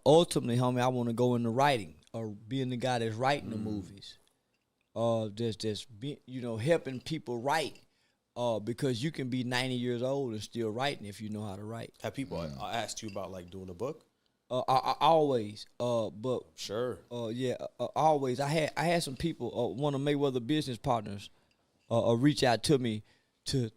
ultimately, homie, I want to go into writing or being the guy that's writing the movies. Just be, helping people write. Because you can be 90 years old and still writing if you know how to write. Have people asked you about like doing a book? I always, but sure, always. I had some people, one of Mayweather business partners, reach out to me to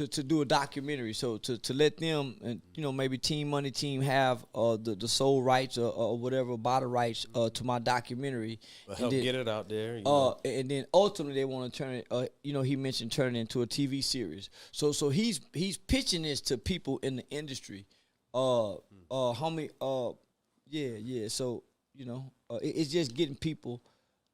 do a documentary. So to let them and maybe Team Money Team have the sole rights or whatever bottle rights to my documentary. Help get it out there. And then ultimately they want to turn it. He mentioned turning it into a TV series. So he's pitching this to people in the industry. Homie. Yeah. So it's just getting people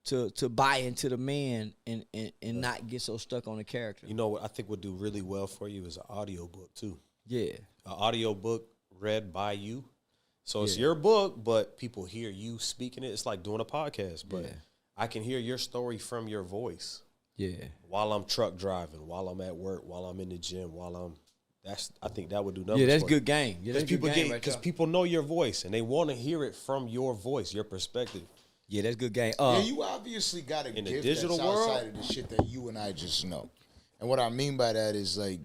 to buy into the man and not get so stuck on the character. You know what I think would do really well for you is an audio book too. Yeah. An audio book read by you. So it's your book, but people hear you speaking it. It's like doing a podcast, but I can hear your story from your voice. Yeah. While I'm truck driving, while I'm at work, while I'm in the gym, I think that would do nothing. Yeah, that's good game. Yeah, that's people good game right because there. people know your voice and they want to hear it from your voice, your perspective. Yeah, that's good game. You obviously got a in gift the digital that's world outside of the shit that you and I just know. And what I mean by that is like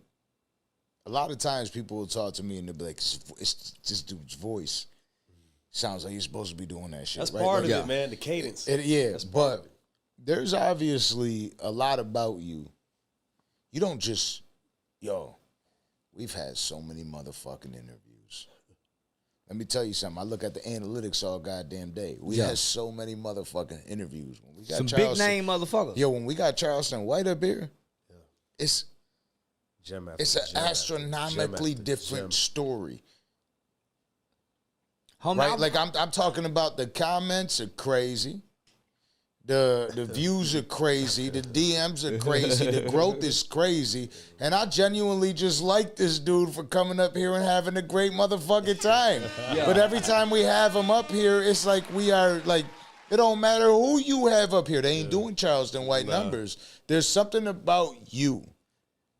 a lot of times people will talk to me and they'll be like, "It's this dude's voice sounds like you're supposed to be doing that shit." That's right? part like, of it, man. The cadence. But there's obviously a lot about you. You don't just, we've had so many motherfucking interviews. Let me tell you something. I look at the analytics all goddamn day. We had so many motherfucking interviews. When we got some big name motherfuckers. When we got Charleston White up here, it's Gem after it's an gem astronomically after different gem. story. Homie, Right? Like I'm talking about the comments are crazy. The views are crazy. The DMs are crazy. The growth is crazy. And I genuinely just like this dude for coming up here and having a great motherfucking time. But every time we have him up here, it's like we are like, it don't matter who you have up here. They ain't doing Charleston White numbers. There's something about you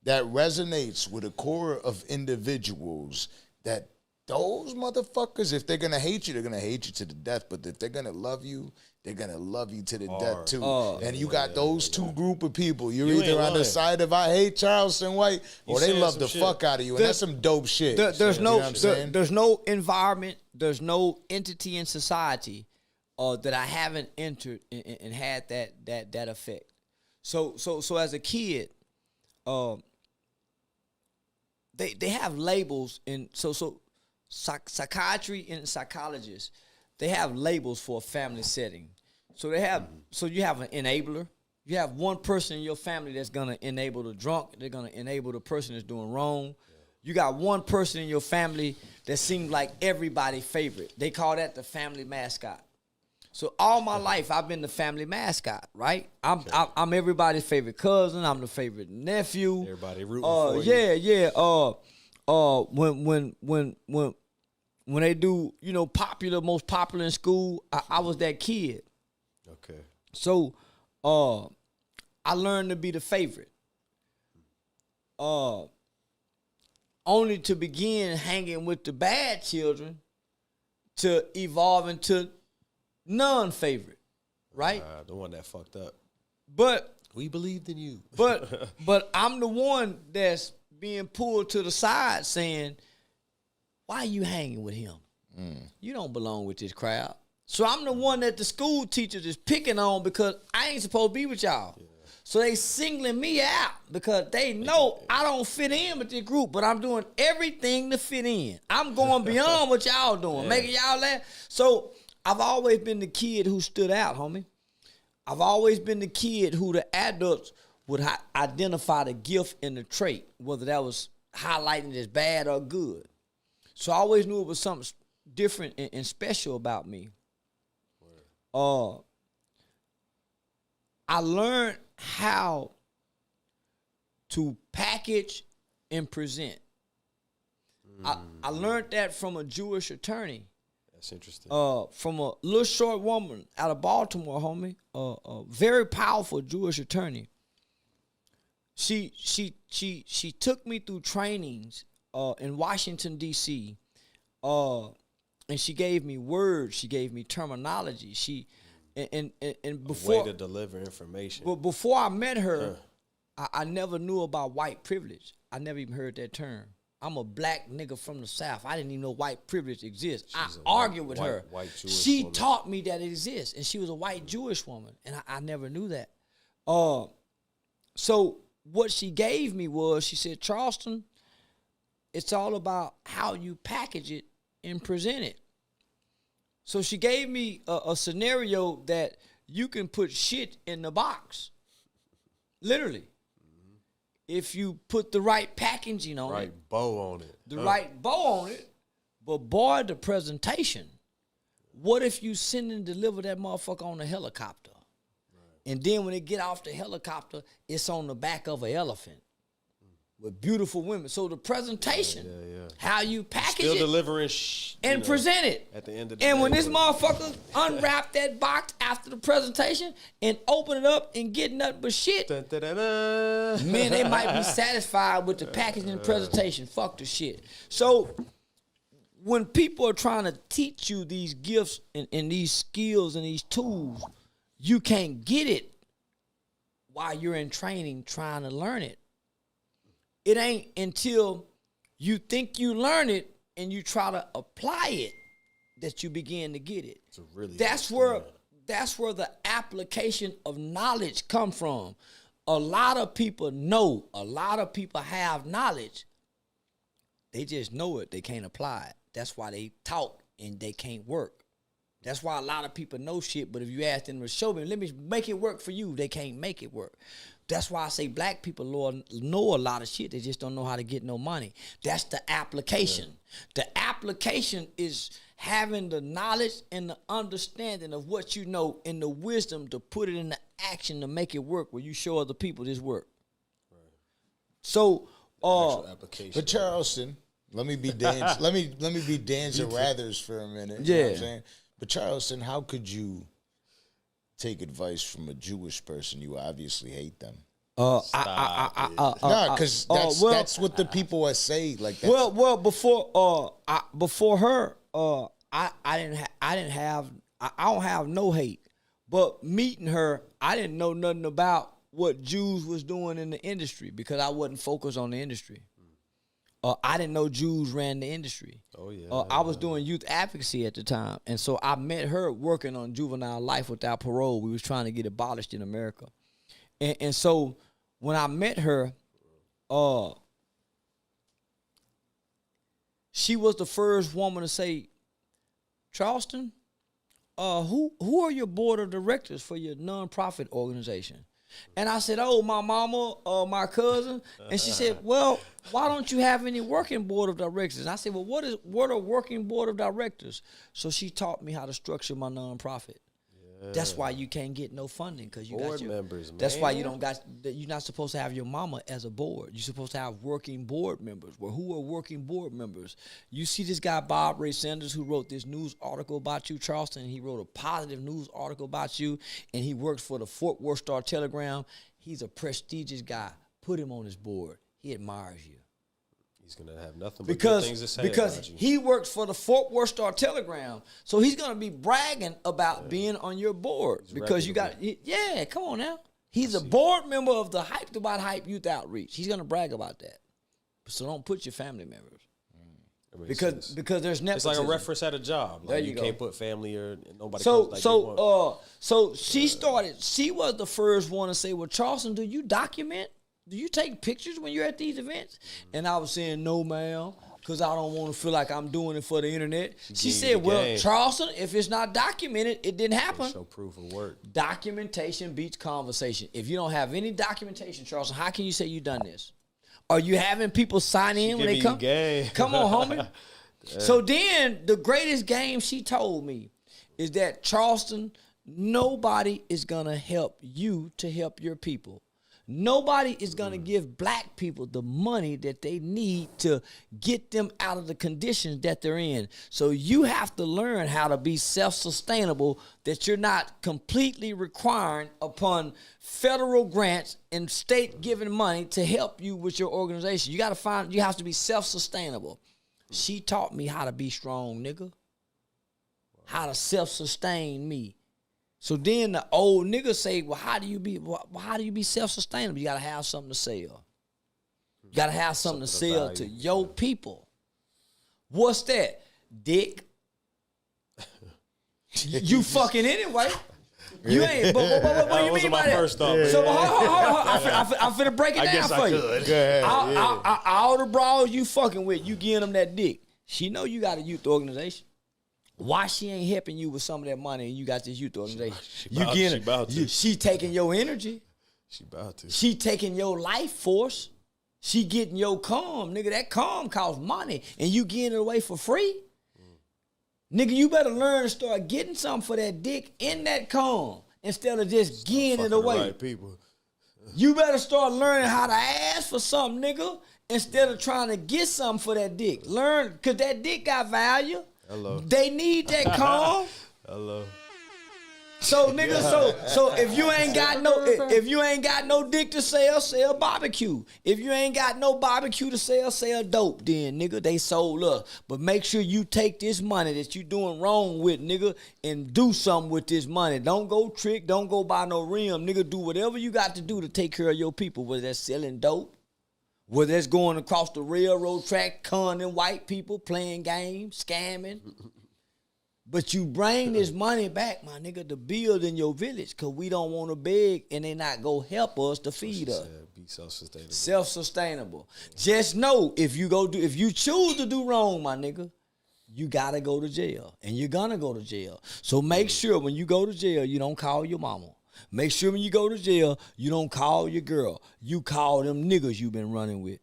that resonates with a core of individuals that those motherfuckers, if they're going to hate you, they're going to hate you to the death. But if they're going to love you, they're going to love you to the death, too. And you got those two group of people. You're either on the side of I hate Charleston White or they love the fuck out of you. And that's some dope shit. There's no environment, there's no entity in society that I haven't entered and had that effect. So as a kid, they have labels, and so psychiatry and psychologists, they have labels for a family setting. So they have so you have an enabler. You have one person in your family that's gonna enable the drunk. They're gonna enable the person that's doing wrong. You got one person in your family that seems like everybody's favorite. They call that the family mascot. So all my life I've been the family mascot, right? I'm everybody's favorite cousin. I'm the favorite nephew. Everybody rooting for you. Yeah. When they do, most popular in school, I was that kid. Okay. So I learned to be the favorite. Only to begin hanging with the bad children to evolve into non-favorite, right? The one that fucked up. But we believed in you. but I'm the one that's being pulled to the side saying, why are you hanging with him? You don't belong with this crowd. So I'm the one that the school teachers is picking on because I ain't supposed to be with y'all. Yeah. So they singling me out because they know I don't fit in with this group, but I'm doing everything to fit in. I'm going beyond what y'all doing, making y'all laugh. So I've always been the kid who stood out, homie. I've always been the kid who the adults would identify the gift and the trait, whether that was highlighting as bad or good. So I always knew it was something different and special about me. I learned how to package and present. I learned that from a Jewish attorney. That's interesting. From a little short woman out of Baltimore, homie. A very powerful Jewish attorney. She took me through trainings in Washington, D.C. And she gave me words. She gave me terminology. And before way to deliver information. But before I met her, I never knew about white privilege. I never even heard that term. I'm a black nigga from the South. I didn't even know white privilege exists. I argued with her. She woman. taught me that it exists, and she was a white Jewish woman, and I never knew that. So what she gave me was, she said, Charleston, it's all about how you package it and present it. So she gave me a scenario that you can put shit in the box, literally. If you put the right packaging on it. Right bow on it. The right bow on it. But boy, the presentation. What if you send and deliver that motherfucker on a helicopter? Right. And then when they get off the helicopter, it's on the back of an elephant. With beautiful women. So the presentation, how you package Still it. delivering and present it. At the end of the and day, when this motherfucker unwrap that box after the presentation and open it up and get nothing but shit, man, they might be satisfied with the packaging and presentation. Fuck the shit. So when people are trying to teach you these gifts and these skills and these tools, you can't get it while you're in training trying to learn it. It ain't until you think you learn it and you try to apply it that you begin to get it. That's where the application of knowledge come from. A lot of people know, a lot of people have knowledge. They just know it, they can't apply it. That's why they talk and they can't work. That's why a lot of people know shit, but if you ask them to show me, let me make it work for you, they can't make it work. That's why I say black people, Lord, know a lot of shit. They just don't know how to get no money. That's the application. Yeah. The application is having the knowledge and the understanding of what you know and the wisdom to put it into action to make it work where you show other people this work. Right. So, application. But Charleston, let me be Dan. let me be Danza Rathers for a minute. You know what I'm saying? But Charleston, how could you take advice from a Jewish person? You obviously hate them. No, because that's what the people are saying. Like, that's, well, before her, I don't have no hate. But meeting her, I didn't know nothing about what Jews was doing in the industry because I wasn't focused on the industry. I didn't know Jews ran the industry. Oh, yeah. I was doing youth advocacy at the time. And so I met her working on juvenile life without parole. We was trying to get abolished in America. And so when I met her, she was the first woman to say, Charleston, who are your board of directors for your nonprofit organization? And I said, oh, my mama, my cousin. And she said, well, why don't you have any working board of directors? And I said, well, what are working board of directors? So she taught me how to structure my nonprofit. Yeah. That's why you can't get no funding because you board got your members. Man. That's why you're not supposed to have your mama as a board. You're supposed to have working board members. Well, who are working board members? You see this guy Bob Ray Sanders who wrote this news article about you, Charleston. He wrote a positive news article about you, and he works for the Fort Worth Star-Telegram. He's a prestigious guy. Put him on his board. He admires you. He's gonna have nothing but good things to say because about you. He works for the Fort Worth Star-Telegram, so he's gonna be bragging about being on your board because reputable. Come on now. He's a board member of the Hyped About Hype Youth Outreach. He's gonna brag about that. So don't put your family members because there's nepotism. It's like a reference at a job. Like there you can't put family or nobody. So she started. She was the first one to say, "Well, Charleston, do you document? Do you take pictures when you're at these events?" And I was saying, no, ma'am, because I don't want to feel like I'm doing it for the internet. She said, well, Charleston, if it's not documented, it didn't happen. Show proof of work. Documentation beats conversation. If you don't have any documentation, Charleston, how can you say you done this? Are you having people sign in when they come? Come on, homie. So then the greatest game she told me is that, Charleston, nobody is going to help you to help your people. Nobody is going to give black people the money that they need to get them out of the conditions that they're in. So you have to learn how to be self-sustainable, that you're not completely requiring upon federal grants and state giving money to help you with your organization. You have to be self-sustainable. She taught me how to be strong, nigga. how to self-sustain me. So then the old nigga say, well, how do you be self-sustainable? You gotta have something to sell. You gotta have something to sell to your people. What's that? Dick. You fucking anyway. You ain't. But what do you mean by that? First thought, So I'm finna break it down for you. Go ahead. All the bras you fucking with, you giving them that dick. She know you got a youth organization. Why she ain't helping you with some of that money and you got this youth organization? She taking your energy. She about to. She taking your life force. She getting your calm. Nigga, that calm costs money and you getting it away for free. Nigga, you better learn to start getting something for that dick in that calm instead of just getting it away. Right people. You better start learning how to ask for something, nigga, instead of trying to get something for that dick. Learn, because that dick got value. Hello. They need that calm. Hello. So nigga, so if you ain't got no dick to sell barbecue. If you ain't got no barbecue to sell dope. Then nigga, they sold us. But make sure you take this money that you doing wrong with, nigga, and do something with this money. Don't go trick. Don't go buy no rim, nigga. Do whatever you got to do to take care of your people. Whether that's selling dope, whether that's going across the railroad track, conning white people, playing games, scamming. But you bring this money back, my nigga, to build in your village, because we don't want to beg and they not go help us to feed us. Be self-sustainable. Self-sustainable. Just know if you choose to do wrong, my nigga, you gotta go to jail. And you're gonna go to jail. So make sure when you go to jail, you don't call your mama. Make sure when you go to jail, you don't call your girl. You call them niggas you been running with.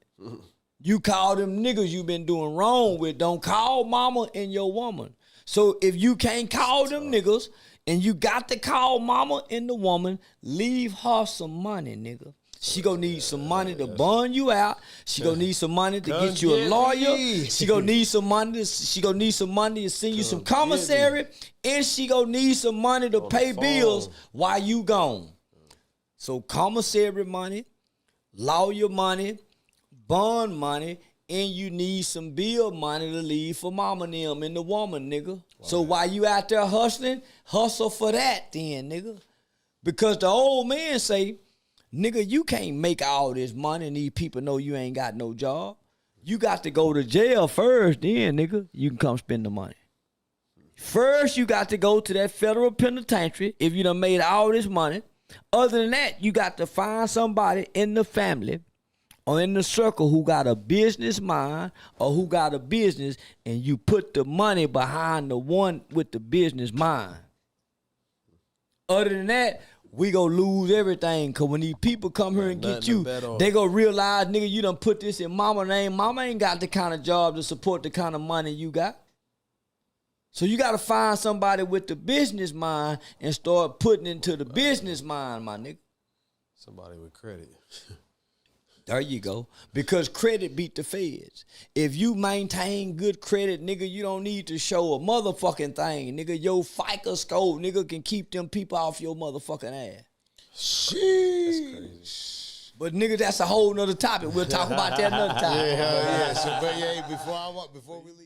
You call them niggas you been doing wrong with. Don't call mama and your woman. So if you can't call them niggas and you got to call mama and the woman, leave her some money, nigga. She gonna need some money to bond you out. She gonna need some money to get you a lawyer. She gonna need some money. She gonna need some money to send you some commissary, and she gonna need some money to pay bills while you gone. So commissary money, lawyer money, bond money. And you need some bill money to leave for mama and them and the woman, nigga. Wow. So while you out there hustling, hustle for that then, nigga. Because the old man say, nigga, you can't make all this money and these people know you ain't got no job. You got to go to jail first, then, nigga, you can come spend the money. First, you got to go to that federal penitentiary if you done made all this money. Other than that, you got to find somebody in the family or in the circle who got a business mind or who got a business, and you put the money behind the one with the business mind. Other than that, we gonna lose everything, because when these people come here and get you, they gonna realize, nigga, you done put this in mama's name. Mama ain't got the kind of job to support the kind of money you got. So you gotta find somebody with the business mind and start putting into the business mind, my nigga. Somebody with credit. There you go. Because credit beat the feds. If you maintain good credit, nigga, you don't need to show a motherfucking thing. Nigga, your FICO score, nigga, can keep them people off your motherfucking ass. Sheesh. That's crazy. But nigga, that's a whole nother topic. We'll talk about that another time. Yeah, hell yeah. So, but yeah, before we leave.